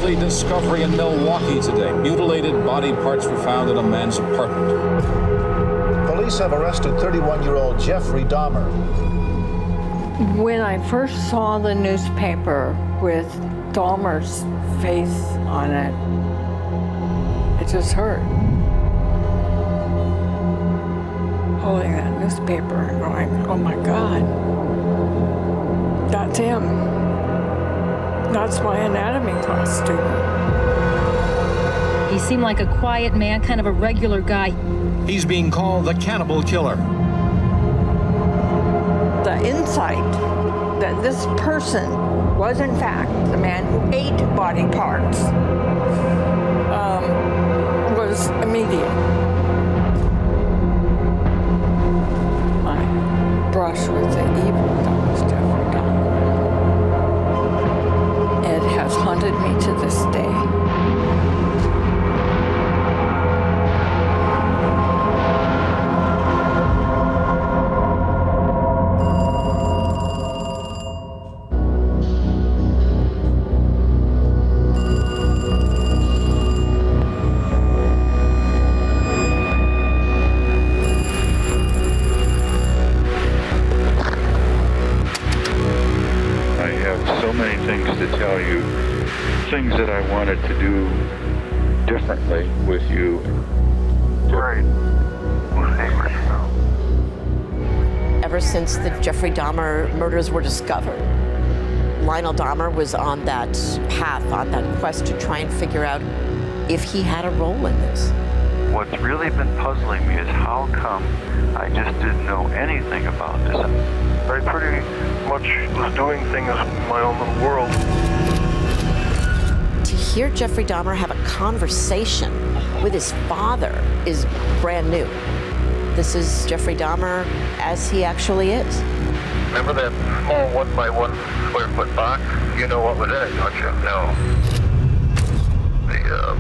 grisly discovery in Milwaukee today. Mutilated body parts were found in a man's apartment. Police have arrested 31-year-old Jeffrey Dahmer. When I first saw the newspaper with Dahmer's face on it, it just hurt. Holding that newspaper and going, oh my God, that's him. That's my anatomy class student. He seemed like a quiet man, kind of a regular guy. He's being called the cannibal killer. The insight that this person was in fact the man who ate body parts was immediate. My brush with the evil that was Jeffrey Dahmer. It has haunted me to this day. Things that I wanted to do differently with you. Right. Ever since the Jeffrey Dahmer murders were discovered, Lionel Dahmer was on that path, on that quest to try and figure out if he had a role in this. What's really been puzzling me is how come I just didn't know anything about this. I pretty much was doing things in my own little world. To hear Jeffrey Dahmer have a conversation with his father is brand new. This is Jeffrey Dahmer as he actually is. Remember that small 1 by 1 square foot box? You know what was in it, don't you? No. The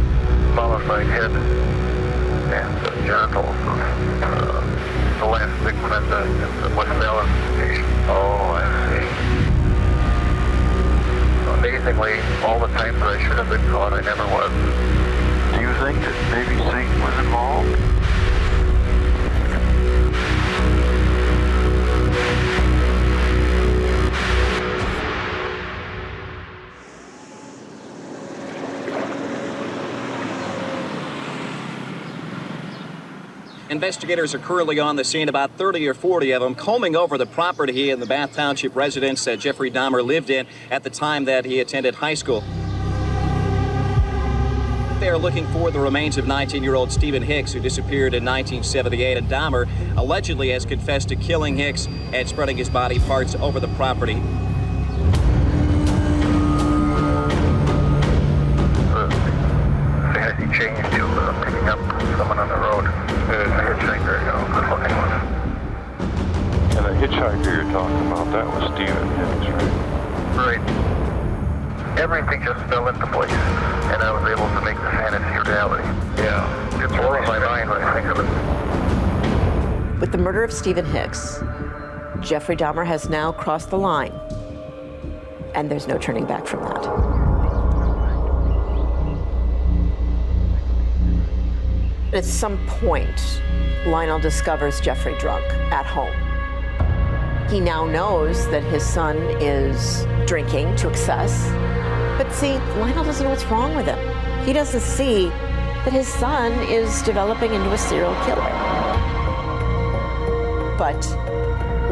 mummified head and the genitals of the last victim in the West Allen station. Oh, I see. Amazingly, all the times that I should have been caught, I never was. Do you think that maybe Satan was involved? Investigators are currently on the scene, about 30 or 40 of them, combing over the property in the Bath Township residence that Jeffrey Dahmer lived in at the time that he attended high school. They are looking for the remains of 19-year-old Stephen Hicks, who disappeared in 1978, and Dahmer allegedly has confessed to killing Hicks and spreading his body parts over the property. He changed to picking up someone on the road. A hitchhiker, good looking one. And the hitchhiker you're talking about, that was Stephen Hicks, right? Right. Everything just fell into place, and I was able to make the fantasy reality. Yeah, it's all in my mind when I think of it. With the murder of Stephen Hicks, Jeffrey Dahmer has now crossed the line, and there's no turning back from that. At some point, Lionel discovers Jeffrey drunk at home. He now knows that his son is drinking to excess. But see, Lionel doesn't know what's wrong with him. He doesn't see that his son is developing into a serial killer. But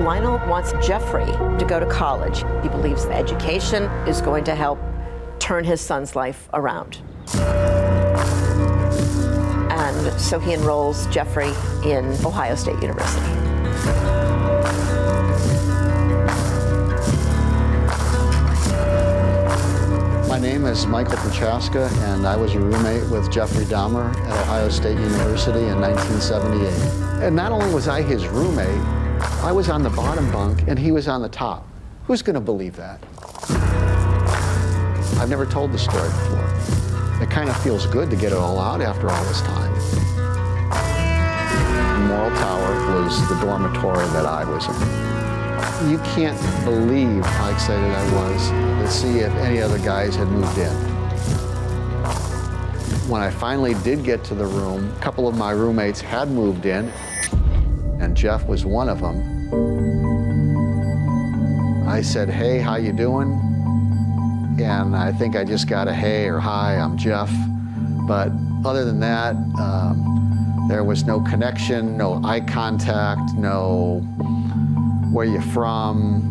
Lionel wants Jeffrey to go to college. He believes the education is going to help turn his son's life around. And so he enrolls Jeffrey in Ohio State University. My name is Michael Prochaska, and I was a roommate with Jeffrey Dahmer at Ohio State University in 1978. And not only was I his roommate, I was on the bottom bunk and he was on the top. Who's going to believe that? I've never told the story before. It kind of feels good to get it all out after all this time. Moral Tower was the dormitory that I was in. You can't believe how excited I was to see if any other guys had moved in. When I finally did get to the room, a couple of my roommates had moved in, and Jeff was one of them. I said, "Hey, how you doing?" And I think I just got a "Hey" or "Hi, I'm Jeff." But other than that, there was no connection, no eye contact, no "Where you from?"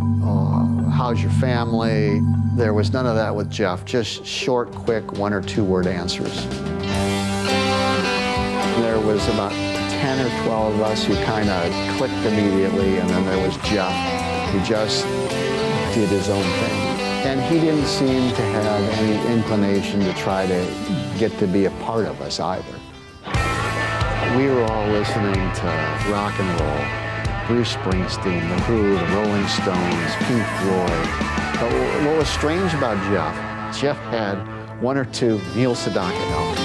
"How's your family?" There was none of that with Jeff, just short, quick, 1 or 2 word answers. There was about 10 or 12 of us who kind of clicked immediately, and then there was Jeff, who just did his own thing. And he didn't seem to have any inclination to try to get to be a part of us either. We were all listening to rock and roll, Bruce Springsteen, The Who, the Rolling Stones, Pink Floyd. But what was strange about Jeff had 1 or 2 Neil Sedaka albums.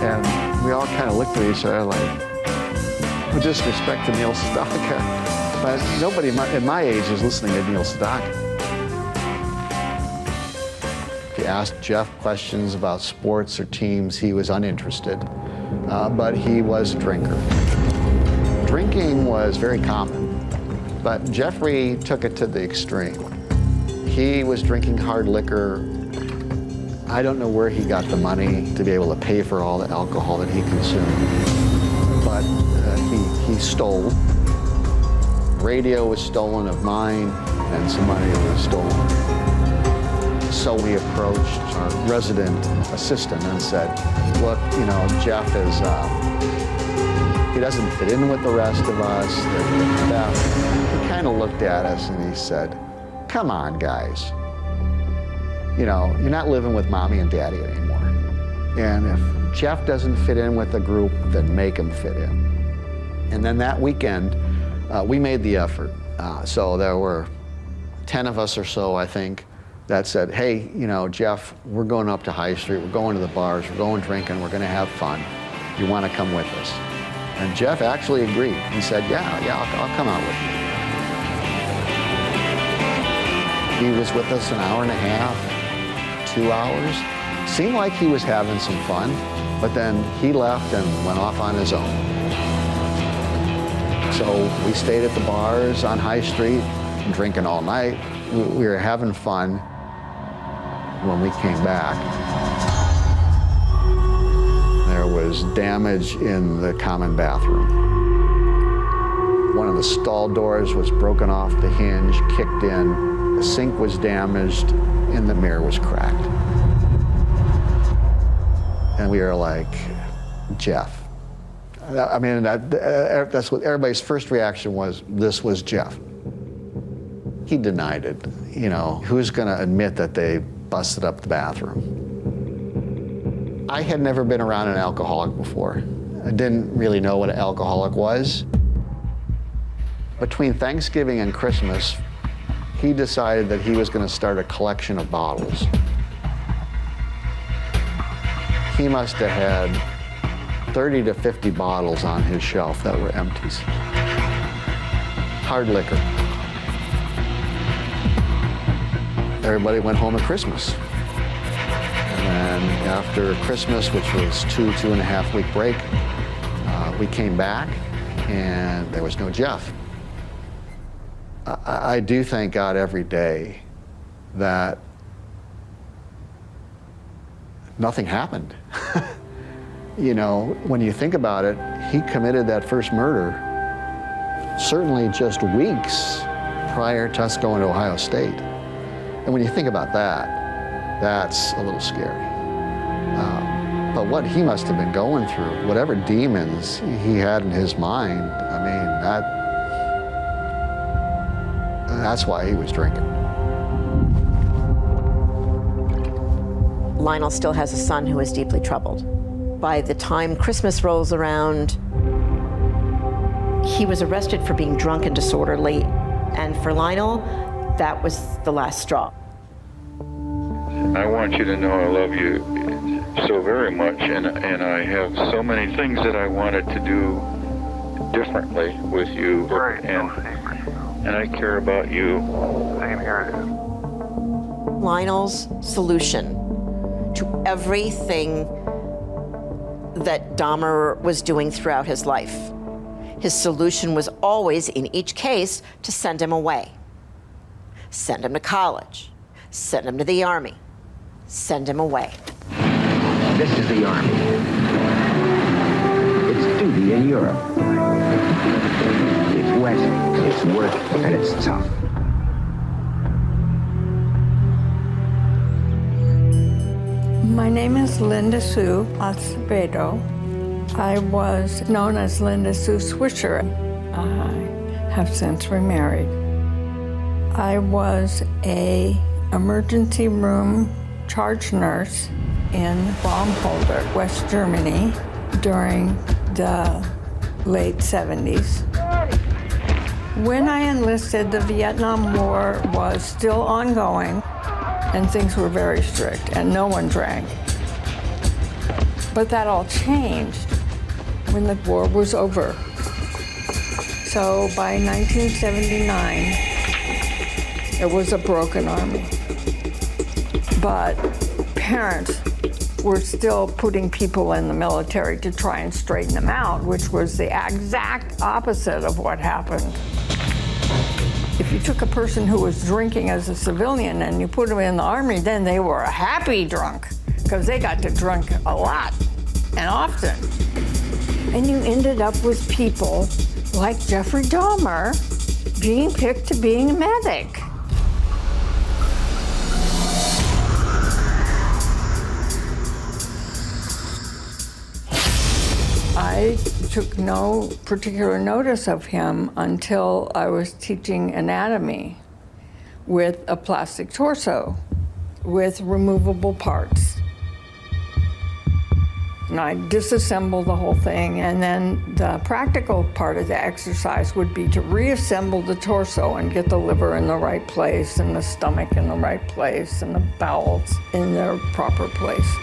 And we all kind of looked at each other like, with disrespect to Neil Sedaka, but nobody at my age is listening to Neil Sedaka. If you asked Jeff questions about sports or teams, he was uninterested, but he was a drinker. Drinking was very common, but Jeffrey took it to the extreme. He was drinking hard liquor. I don't know where he got the money to be able to pay for all the alcohol that he consumed, but he stole. Radio was stolen of mine, and some money was stolen. So we approached our resident assistant and said, "Look, you know, Jeff is, he doesn't fit in with the rest of us." He kind of looked at us and he said, "Come on, guys. You know, you're not living with mommy and daddy anymore. And if Jeff doesn't fit in with the group, then make him fit in." And then that weekend, we made the effort. So there were 10 of us or so, I think, that said, "Hey, you know, Jeff, we're going up to High Street, we're going to the bars, we're going drinking, we're going to have fun. You want to come with us?" And Jeff actually agreed. He said, yeah, I'll come out with you. He was with us an hour and a half, 2 hours. Seemed like he was having some fun, but then he left and went off on his own. So we stayed at the bars on High Street, drinking all night. We were having fun. When we came back, there was damage in the common bathroom. One of the stall doors was broken off the hinge, kicked in, the sink was damaged, and the mirror was cracked. And we were like, "Jeff." I mean, that's what everybody's first reaction was. This was Jeff. He denied it. You know, who's going to admit that they busted up the bathroom? I had never been around an alcoholic before. I didn't really know what an alcoholic was. Between Thanksgiving and Christmas, he decided that he was going to start a collection of bottles. He must have had 30 to 50 bottles on his shelf that were empties. Hard liquor. Everybody went home at Christmas. And then after Christmas, which was 2.5 week break, we came back and there was no Jeff. I do thank God every day that nothing happened. You know, when you think about it, he committed that first murder certainly just weeks prior to us going to Ohio State. And when you think about that, that's a little scary. But what he must have been going through, whatever demons he had in his mind, I mean, that's why he was drinking. Lionel still has a son who is deeply troubled. By the time Christmas rolls around, he was arrested for being drunk and disorderly. And for Lionel, that was the last straw. I want you to know I love you so very much, and I have so many things that I wanted to do differently with you, Right. and I care about you. Same here. Lionel's solution everything that Dahmer was doing throughout his life. His solution was always, in each case, to send him away. Send him to college. Send him to the Army. Send him away. This is the Army. It's duty in Europe. It's wet, it's work, and it's tough. My name is Linda Sue Acevedo. I was known as Linda Sue Swisher. I have since remarried. I was an emergency room charge nurse in Baumholder, West Germany, during the late 70s. When I enlisted, the Vietnam War was still ongoing, and things were very strict, and no one drank. But that all changed when the war was over. So by 1979, it was a broken army. But parents were still putting people in the military to try and straighten them out, which was the exact opposite of what happened. If you took a person who was drinking as a civilian and you put them in the army, then they were a happy drunk, because they got to drink a lot and often. And you ended up with people like Jeffrey Dahmer being picked to being a medic. I took no particular notice of him until I was teaching anatomy with a plastic torso with removable parts. And I disassembled the whole thing, and then the practical part of the exercise would be to reassemble the torso and get the liver in the right place, and the stomach in the right place, and the bowels in their proper place.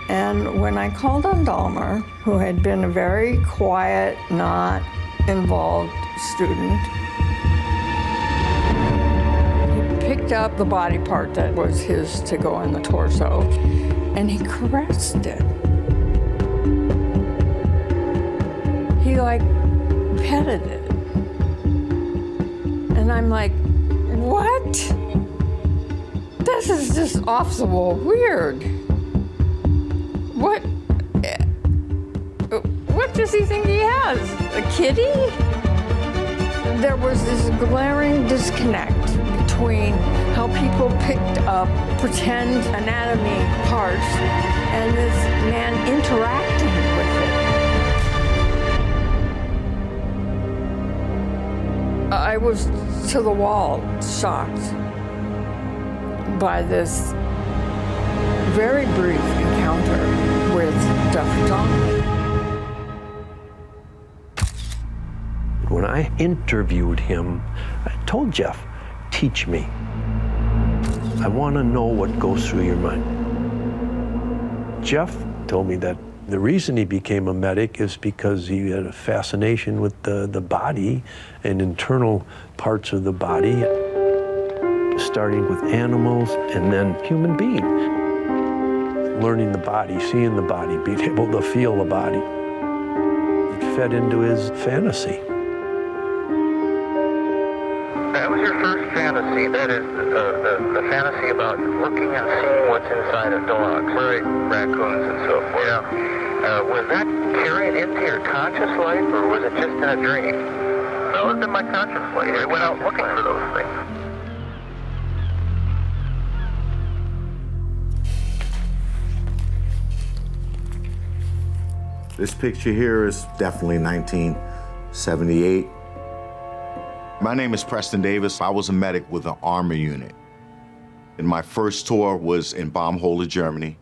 And when I called on Dahmer, who had been a very quiet, not involved student, he picked up the body part that was his to go in the torso, and he caressed it. He like petted it. And I'm like, what? This is just off the wall weird. What does he think he has? A kitty? There was this glaring disconnect between how people picked up pretend anatomy parts and this man interacting with it. I was to the wall, shocked by this very brief encounter with Jeffrey Dahmer. When I interviewed him, I told Jeff, teach me. I want to know what goes through your mind. Jeff told me that the reason he became a medic is because he had a fascination with the body and internal parts of the body, starting with animals and then human beings. Learning the body, seeing the body, being able to feel the body. It fed into his fantasy. That was your first fantasy. That is the fantasy about looking and seeing what's inside of dogs. Right. Raccoons and so forth. Yeah. Was that carried into your conscious life, or was it just in a dream? No, it was in my conscious life. I went out looking for those things. This picture here is definitely 1978. My name is Preston Davis. I was a medic with an Army unit. And my first tour was in Baumholder, Germany.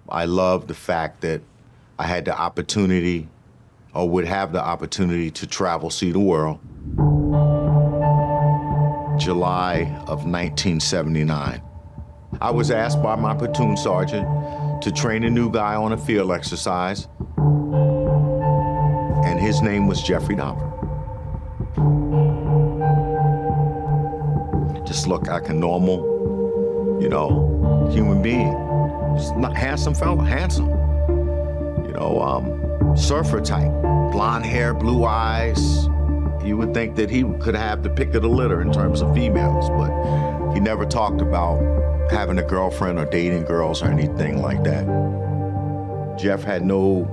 I loved the fact that I had the opportunity, or would have the opportunity, to travel, see the world. July of 1979. I was asked by my platoon sergeant to train a new guy on a field exercise, and his name was Jeffrey Dahmer. Just looked like a normal you know, human being. Just not handsome fella, handsome. You know, surfer type, blonde hair, blue eyes. You would think that he could have the pick of the litter in terms of females, but he never talked about having a girlfriend or dating girls or anything like that. Jeff had no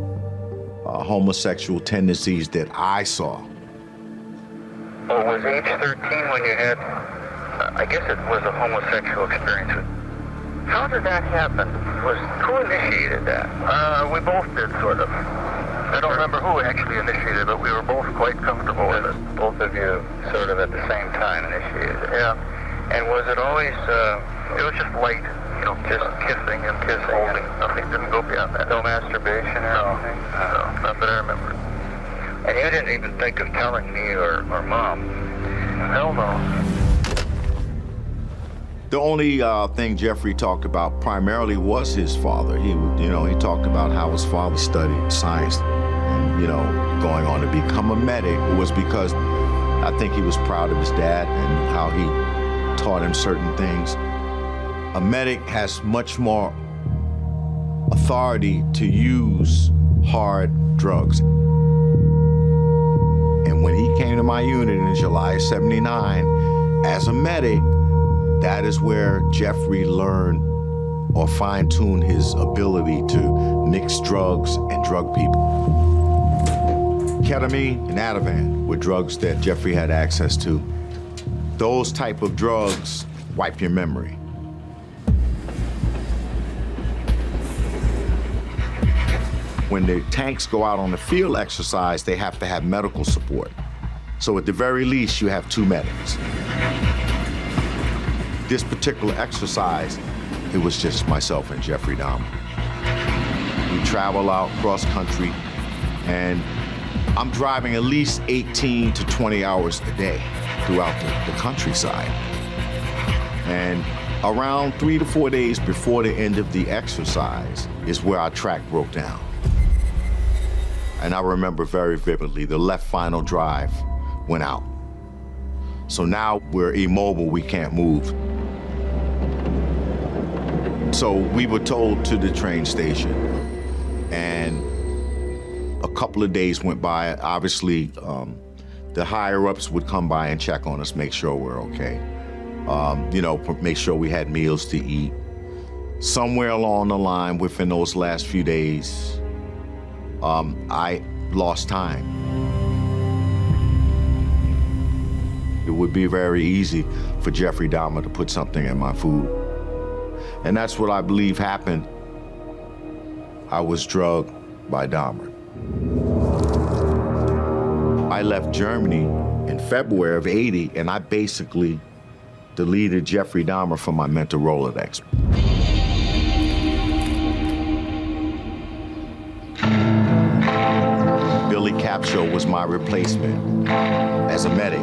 homosexual tendencies that I saw. Well, was age 13 when you had, I guess it was a homosexual experience. How did that happen? Who initiated that? We both did, sort of. I don't remember who actually initiated it, but we were both quite comfortable with it. Both of you sort of at the same time initiated it. Yeah. And was it always, it was just light, you know, just kissing and holding. Nothing didn't go beyond that. No masturbation or anything? No, not that I remember. And you didn't even think of telling me or Mom? Hell no. The only thing Jeffrey talked about primarily was his father. He talked about how his father studied science and, you know, going on to become a medic. It was because I think he was proud of his dad and how he taught him certain things. A medic has much more authority to use hard drugs. And when he came to my unit in July of '79 as a medic, that is where Jeffrey learned or fine-tuned his ability to mix drugs and drug people. Ketamine and Ativan were drugs that Jeffrey had access to. Those type of drugs wipe your memory. When the tanks go out on the field exercise, they have to have medical support. So at the very least, you have 2 medics. This particular exercise, it was just myself and Jeffrey Dahmer. We travel out cross country, and I'm driving at least 18 to 20 hours a day throughout the countryside. And around 3 to 4 days before the end of the exercise is where our track broke down. And I remember very vividly, the left final drive went out. So now we're immobile, we can't move. So we were told to the train station, and a couple of days went by. Obviously, the higher-ups would come by and check on us, make sure we're okay. Make sure we had meals to eat. Somewhere along the line, within those last few days, I lost time. It would be very easy for Jeffrey Dahmer to put something in my food. And that's what I believe happened. I was drugged by Dahmer. I left Germany in February of '80, and I basically deleted Jeffrey Dahmer from my mental Rolodex. Billy Capshaw was my replacement as a medic.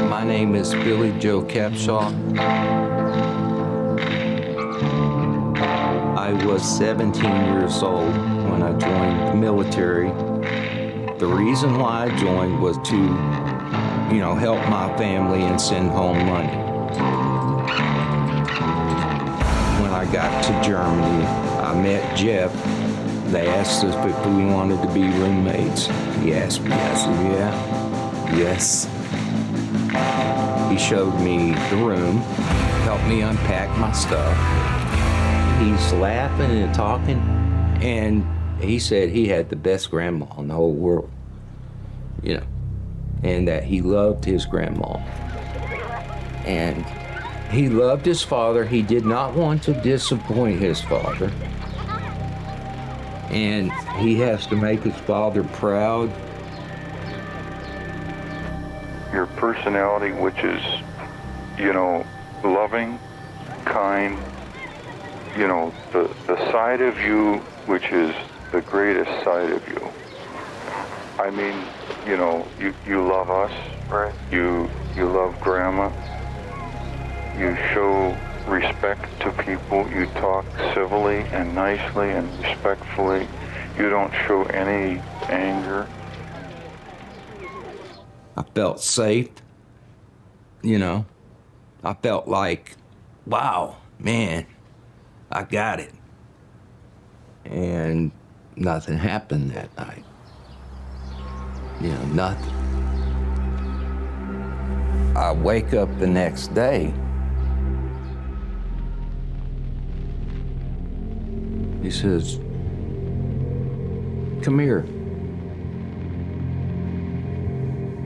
My name is Billy Joe Capshaw. I was 17 years old when I joined the military. The reason why I joined was to, help my family and send home money. When I got to Germany, I met Jeff. They asked us if we wanted to be roommates. He asked me, I said, yeah, yes. He showed me the room, helped me unpack my stuff. He's laughing and talking, and he said he had the best grandma in the whole world, and that he loved his grandma. And he loved his father. He did not want to disappoint his father. And he has to make his father proud. Your personality, which is, loving, kind, the side of you which is the greatest side of you. I mean, you love us, right? You love Grandma. You show respect to people. You talk civilly and nicely and respectfully. You don't show any anger. I felt safe, I felt like, wow, man, I got it. And nothing happened that night. You know, nothing. I wake up the next day. He says, come here.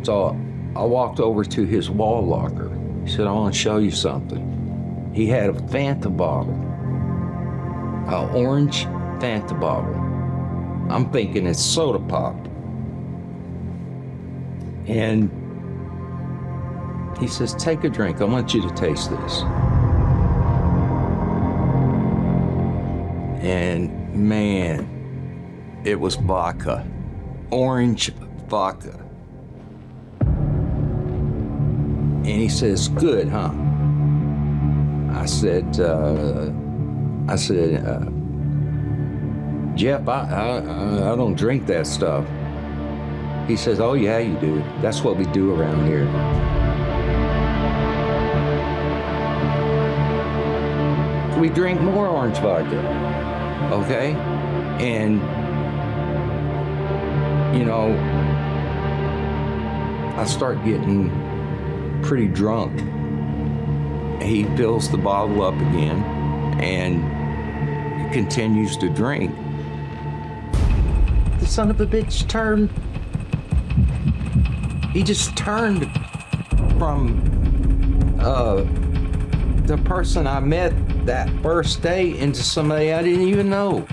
So I walked over to his wall locker. He said, I want to show you something. He had a Fanta bottle, an orange Fanta bottle. I'm thinking it's soda pop. And he says, take a drink. I want you to taste this. And man, it was vodka, orange vodka. And he says, good, huh? I said, Jeff, I don't drink that stuff. He says, oh yeah, you do. That's what we do around here. We drink more orange vodka, okay? And, you know, I start getting pretty drunk. He fills the bottle up again and continues to drink. The son of a bitch turned. He just turned from the person I met that first day into somebody I didn't even know.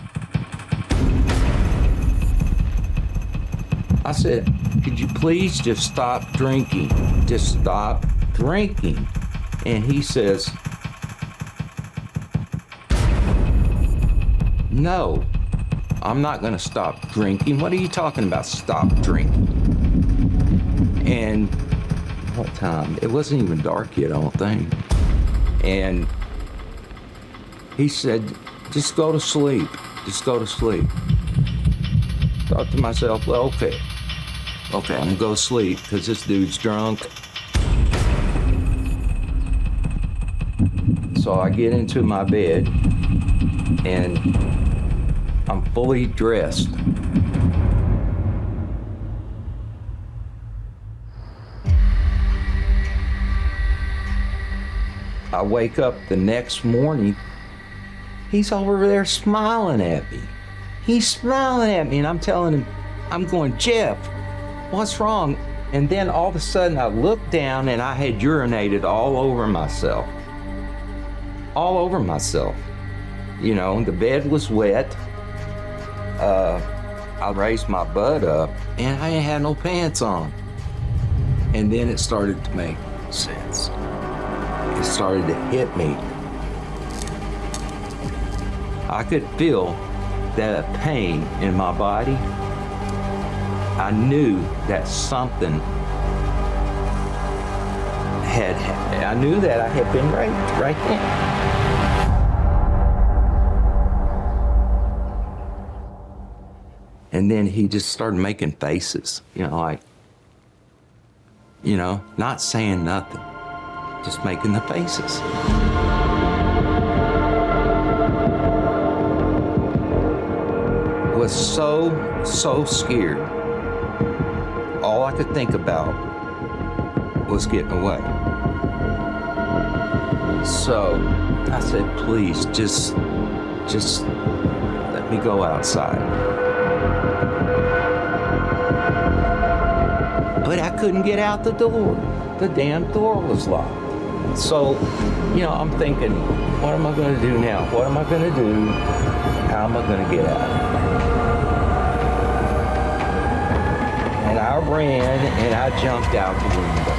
I said, could you please just stop drinking? Just stop drinking. And he says, no, I'm not gonna stop drinking. What are you talking about, stop drinking? And what time? It wasn't even dark yet, I don't think. And he said, just go to sleep. Just go to sleep. Thought to myself, well, okay, I'm gonna go to sleep because this dude's drunk. So I get into my bed and I'm fully dressed. I wake up the next morning, he's over there smiling at me. He's smiling at me and I'm telling him, I'm going, Jeff, what's wrong? And then all of a sudden I looked down and I had urinated all over myself. All over myself. You know, the bed was wet. I raised my butt up and I ain't had no pants on. And then it started to make sense. It started to hit me. I could feel that pain in my body. I knew that something had happened. I knew that I had been raped right then. And then he just started making faces, you know, like, you know, not saying nothing, just making the faces. I was so scared. All I could think about was getting away. So I said, please, just let me go outside. But I couldn't get out the door. The damn door was locked. So, you know, I'm thinking, what am I gonna do now? What am I gonna do? How am I gonna get out? And I ran and I jumped out the window.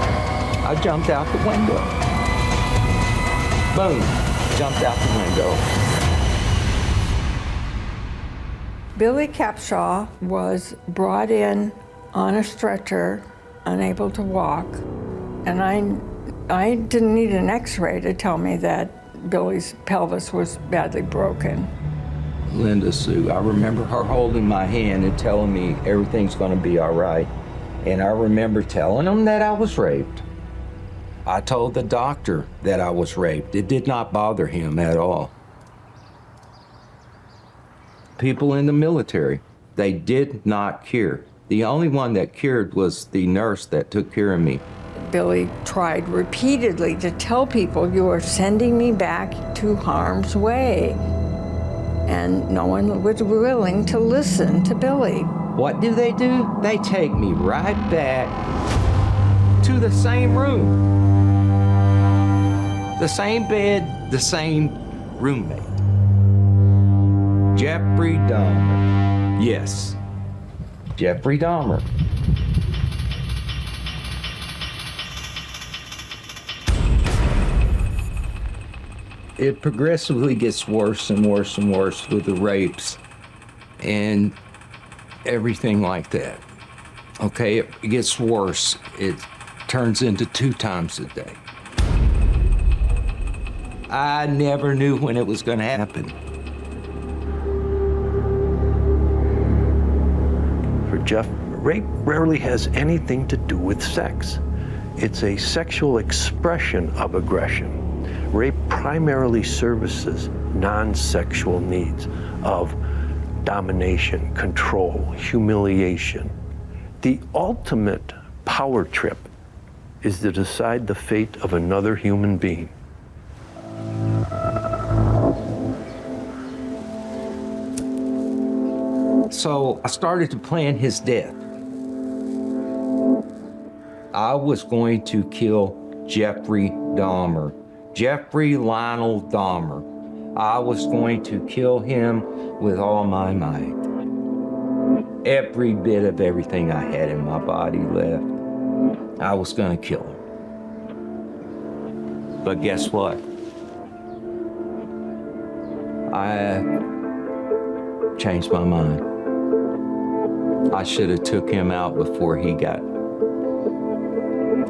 I jumped out the window. Boom, jumped out the window. Billy Capshaw was brought in on a stretcher, unable to walk, and I didn't need an x-ray to tell me that Billy's pelvis was badly broken. Linda Sue, I remember her holding my hand and telling me everything's gonna be all right. And I remember telling him that I was raped. I told the doctor that I was raped. It did not bother him at all. People in the military, they did not cure. The only one that cured was the nurse that took care of me. Billy tried repeatedly to tell people, you are sending me back to harm's way. And no one was willing to listen to Billy. What do? They take me right back to the same room. The same bed, the same roommate. Jeffrey Dahmer. Yes, Jeffrey Dahmer. It progressively gets worse and worse and worse with the rapes and everything like that. Okay, it gets worse. It turns into 2 times a day. I never knew when it was going to happen. For Jeff, rape rarely has anything to do with sex. It's a sexual expression of aggression. Rape primarily services non-sexual needs of domination, control, humiliation. The ultimate power trip is to decide the fate of another human being. So I started to plan his death. I was going to kill Jeffrey Dahmer, Jeffrey Lionel Dahmer. I was going to kill him with all my might. Every bit of everything I had in my body left, I was going to kill him. But guess what? I changed my mind. I should have took him out before he got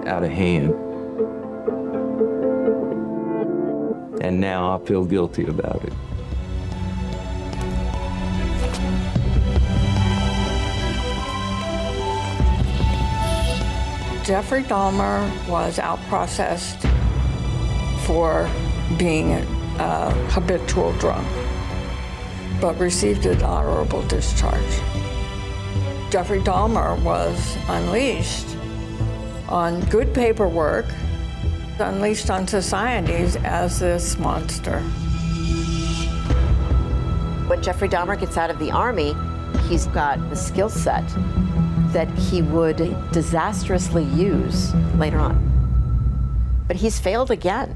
out of hand. And now I feel guilty about it. Jeffrey Dahmer was out-processed for being a habitual drunk, but received an honorable discharge. Jeffrey Dahmer was unleashed on good paperwork, unleashed on societies as this monster. When Jeffrey Dahmer gets out of the Army, he's got the skill set that he would disastrously use later on. But he's failed again.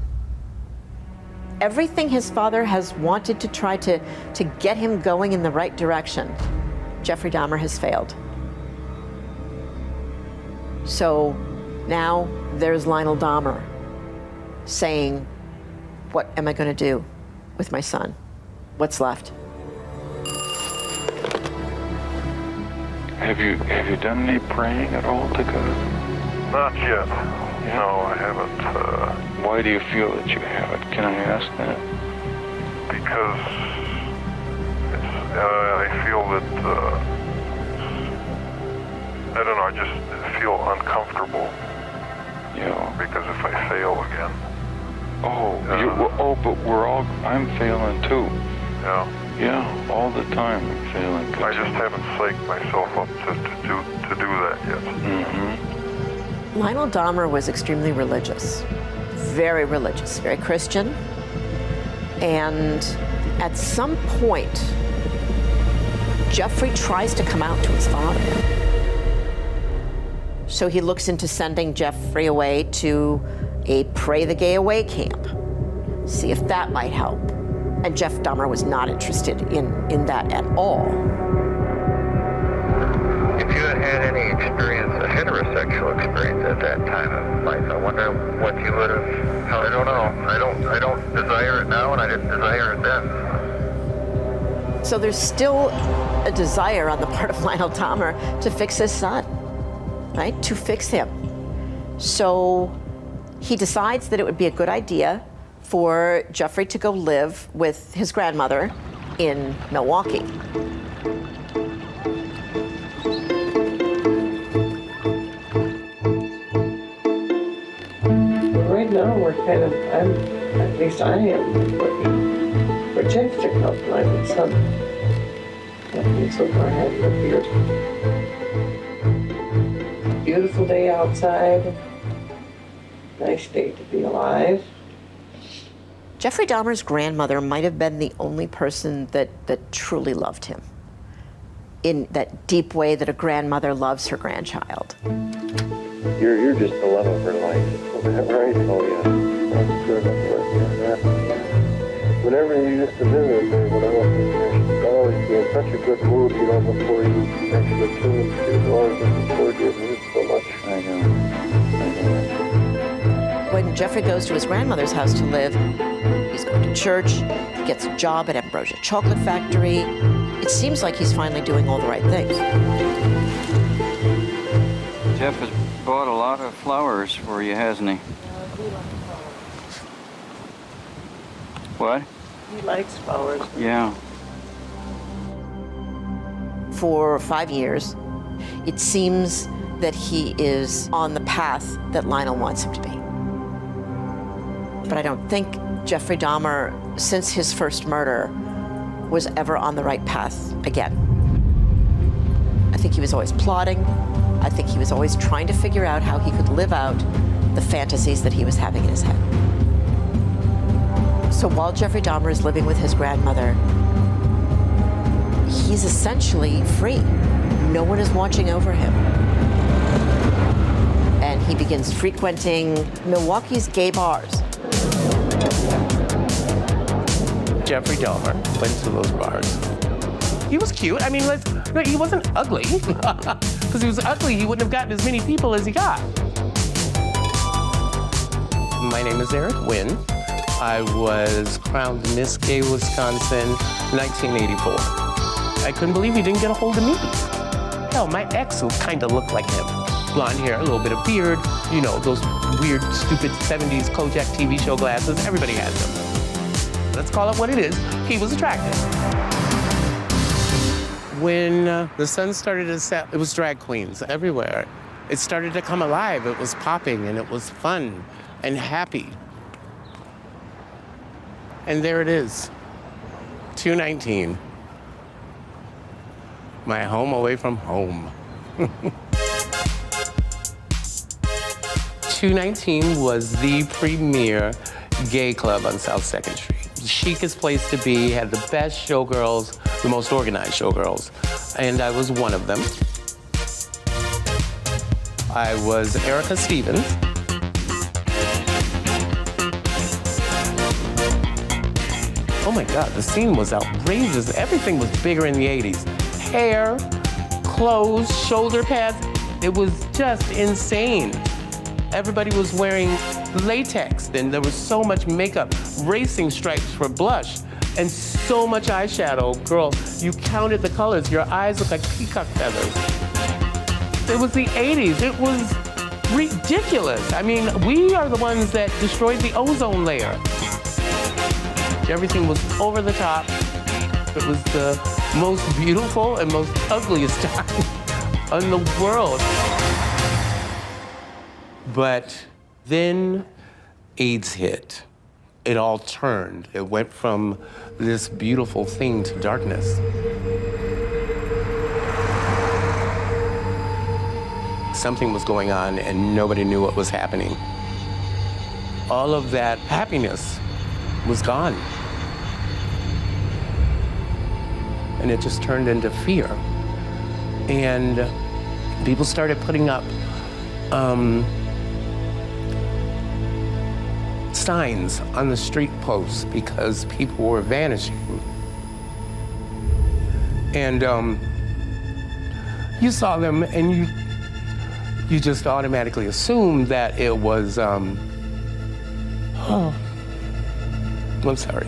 Everything his father has wanted to try to get him going in the right direction, Jeffrey Dahmer has failed. So now there's Lionel Dahmer saying, what am I going to do with my son? What's left? Have you done any praying at all to God? Not yet. No, I haven't. Why do you feel that you haven't? Can I ask that? Because I feel that, I don't know, I just feel uncomfortable. Yeah. Because if I fail again. But I'm failing too. Yeah. Yeah, all the time I'm failing. I just haven't psyched myself up to do that yet. Mm-hmm. Lionel Dahmer was extremely religious, very Christian. And at some point, Jeffrey tries to come out to his father. So he looks into sending Jeffrey away to a Pray the Gay Away camp, see if that might help. And Jeff Dahmer was not interested in that at all. If you had had any experience, a heterosexual experience at that time of life, I wonder what you would have. I don't know. I don't desire it now, and I didn't desire it then. So there's still a desire on the part of Lionel Dahmer to fix his son, right? To fix him. So he decides that it would be a good idea for Jeffrey to go live with his grandmother in Milwaukee. we're kind of, at least I am, looking protective of my son. And so far I have no fear. Beautiful day outside. Nice day to be alive. Jeffrey Dahmer's grandmother might have been the only person that truly loved him in that deep way that a grandmother loves her grandchild. You're just the love of her life. Isn't that right? Oh, yeah. That's good. Whenever you used to visit her, when I was there, she'd always be in such a good mood, you know, before you actually came. She was always looking forward to you so much. I know. When Jeffrey goes to his grandmother's house to live, he's going to church, he gets a job at Ambrosia Chocolate Factory. It seems like he's finally doing all the right things. Jeff has bought a lot of flowers for you, hasn't he? What? He likes flowers. Yeah. For 5 years, it seems that he is on the path that Lionel wants him to be. But I don't think Jeffrey Dahmer, since his first murder, was ever on the right path again. I think he was always plotting. I think he was always trying to figure out how he could live out the fantasies that he was having in his head. So while Jeffrey Dahmer is living with his grandmother, he's essentially free. No one is watching over him. And he begins frequenting Milwaukee's gay bars. Jeffrey Dahmer went to those bars. He was cute. I mean, he wasn't ugly. Because he was ugly, he wouldn't have gotten as many people as he got. My name is Eric Wynn. I was crowned Miss Gay Wisconsin 1984. I couldn't believe he didn't get a hold of me. Hell, my ex kind of looked like him. Blonde hair, a little bit of beard, you know, those weird, stupid 70s Kojak TV show glasses. Everybody has them. Let's call it what it is. He was attractive. When the sun started to set, it was drag queens everywhere. It started to come alive. It was popping, and it was fun and happy. And there it is, 219. My home away from home. 219 was the premier gay club on South 2nd Street. The chicest place to be, had the best showgirls, the most organized showgirls, and I was one of them. I was Erica Stevens. Oh my God, the scene was outrageous. Everything was bigger in the 80s. Hair, clothes, shoulder pads, it was just insane. Everybody was wearing latex, and there was so much makeup, racing stripes for blush, and so much eyeshadow. Girl, you counted the colors, your eyes looked like peacock feathers. It was the 80s, it was ridiculous. I mean, we are the ones that destroyed the ozone layer. Everything was over the top. It was the most beautiful and most ugliest time in the world. But then AIDS hit. It all turned. It went from this beautiful thing to darkness. Something was going on and nobody knew what was happening. All of that happiness was gone. And it just turned into fear. And people started putting up signs on the street posts because people were vanishing. And you saw them and you just automatically assumed that it was, I'm sorry.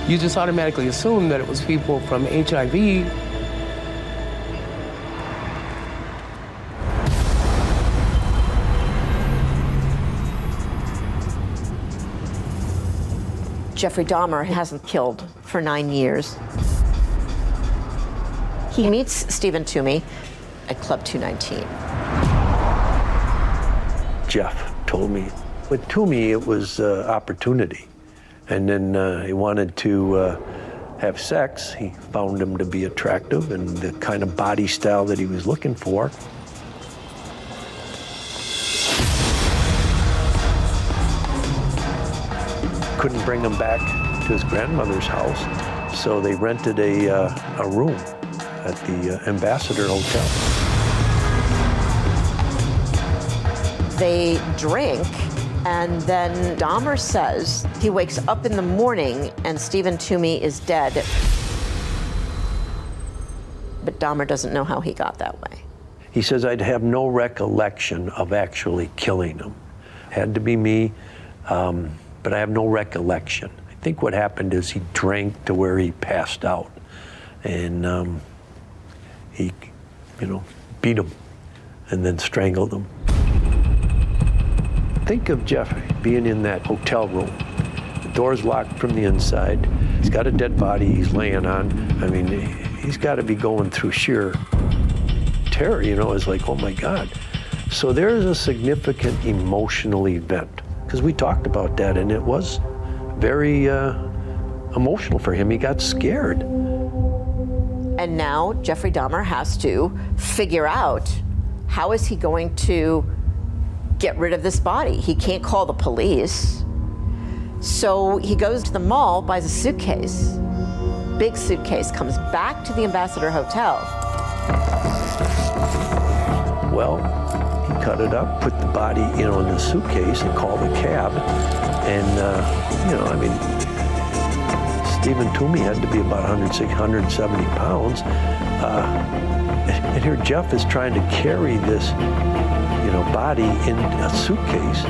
You just automatically assumed that it was people from HIV. Jeffrey Dahmer hasn't killed for 9 years. He meets Stephen Toomey at Club 219. Jeff told me. But to me, it was opportunity. And then he wanted to have sex. He found him to be attractive and the kind of body style that he was looking for. Couldn't bring him back to his grandmother's house, so they rented a room at the Ambassador Hotel. They drink, and then Dahmer says he wakes up in the morning and Stephen Toomey is dead. But Dahmer doesn't know how he got that way. He says, I'd have no recollection of actually killing him. Had to be me, but I have no recollection. I think what happened is he drank to where he passed out, and he, beat him and then strangled him. Think of Jeffrey being in that hotel room. The door's locked from the inside. He's got a dead body he's laying on. I mean, he's got to be going through sheer terror, It's like, oh my God. So there's a significant emotional event, because we talked about that, and it was very emotional for him. He got scared. And now Jeffrey Dahmer has to figure out, how is he going to get rid of this body? He can't call the police. So he goes to the mall, buys a suitcase, big suitcase, comes back to the Ambassador Hotel. Well, he cut it up, put the body, in the suitcase and called a cab. And, Stephen Toomey had to be about 170 pounds. And here Jeff is trying to carry this, body in a suitcase,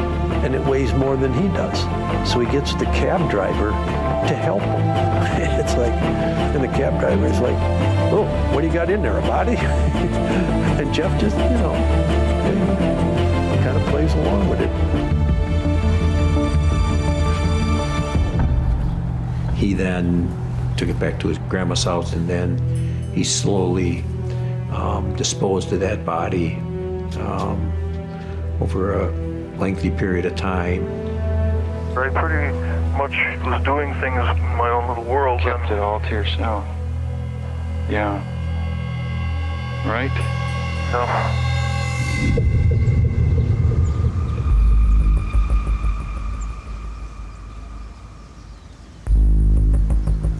and it weighs more than he does. So he gets the cab driver to help him. It's like, and the cab driver is like, oh, what do you got in there, a body? And Jeff just, kind of plays along with it. He then took it back to his grandma's house, and then he slowly disposed of that body over a lengthy period of time. I pretty much was doing things in my own little world. Kept it all to yourself. Yeah. Right? No.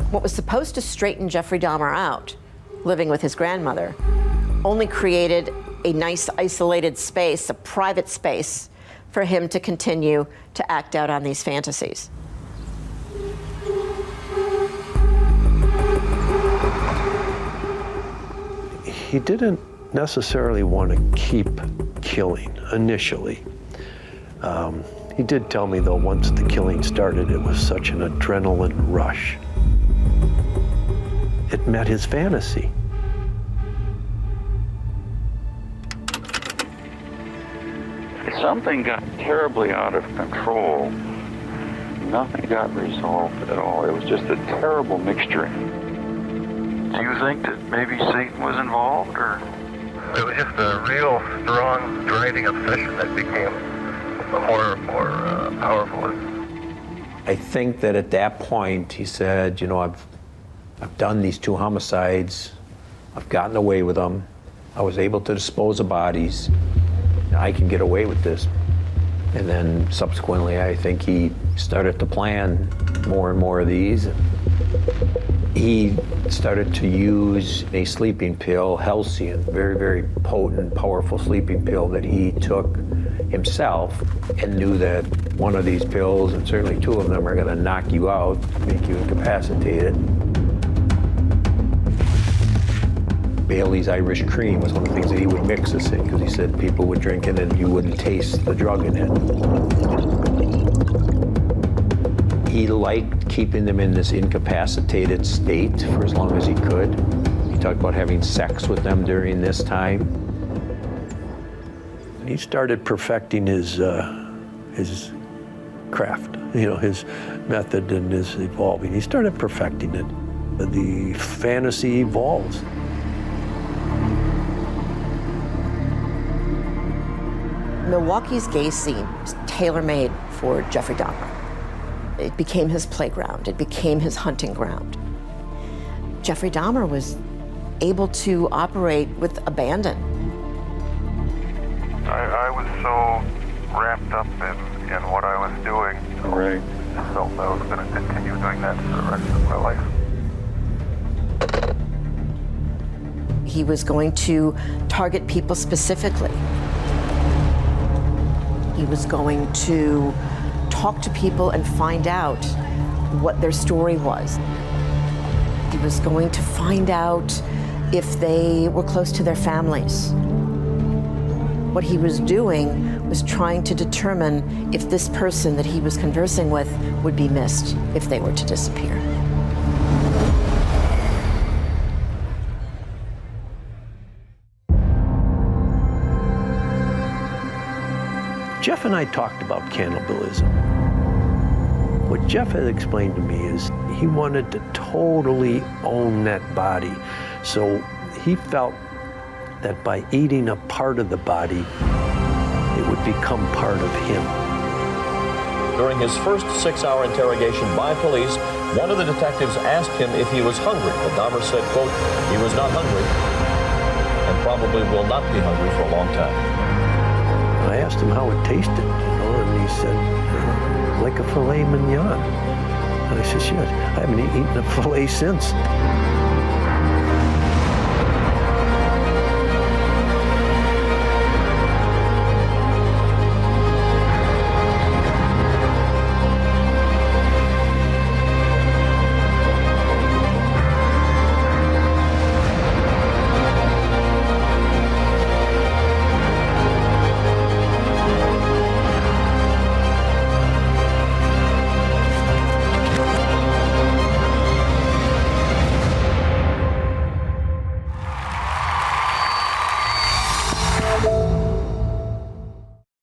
What was supposed to straighten Jeffrey Dahmer out, living with his grandmother, only created a nice isolated space, a private space, for him to continue to act out on these fantasies. He didn't necessarily want to keep killing initially. He did tell me, though, once the killing started, it was such an adrenaline rush. It met his fantasy. Something got terribly out of control. Nothing got resolved at all. It was just a terrible mixture. Do you think that maybe Satan was involved, or? It was just a real strong driving obsession that became more powerful. I think that at that point he said, I've done these 2 homicides. I've gotten away with them. I was able to dispose of bodies. I can get away with this. And then subsequently, I think he started to plan more and more of these. He started to use a sleeping pill, Halcyon, very, very potent, powerful sleeping pill that he took himself, and knew that one of these pills, and certainly 2 of them, are going to knock you out, make you incapacitated. Bailey's Irish Cream was one of the things that he would mix this in, because he said people would drink it and you wouldn't taste the drug in it. He liked keeping them in this incapacitated state for as long as he could. He talked about having sex with them during this time. He started perfecting his craft, his method and his evolving. He started perfecting it. The fantasy evolves. Milwaukee's gay scene was tailor-made for Jeffrey Dahmer. It became his playground. It became his hunting ground. Jeffrey Dahmer was able to operate with abandon. I was so wrapped up in what I was doing. Right. I felt I was going to continue doing that for the rest of my life. He was going to target people specifically. He was going to talk to people and find out what their story was. He was going to find out if they were close to their families. What he was doing was trying to determine if this person that he was conversing with would be missed if they were to disappear. Jeff and I talked about cannibalism. What Jeff had explained to me is he wanted to totally own that body. So he felt that by eating a part of the body, it would become part of him. During his first 6-hour interrogation by police, one of the detectives asked him if he was hungry. But Dahmer said, quote, he was not hungry and probably will not be hungry for a long time. I asked him how it tasted, and he said, like a filet mignon. And I said, yes, I haven't eaten a filet since.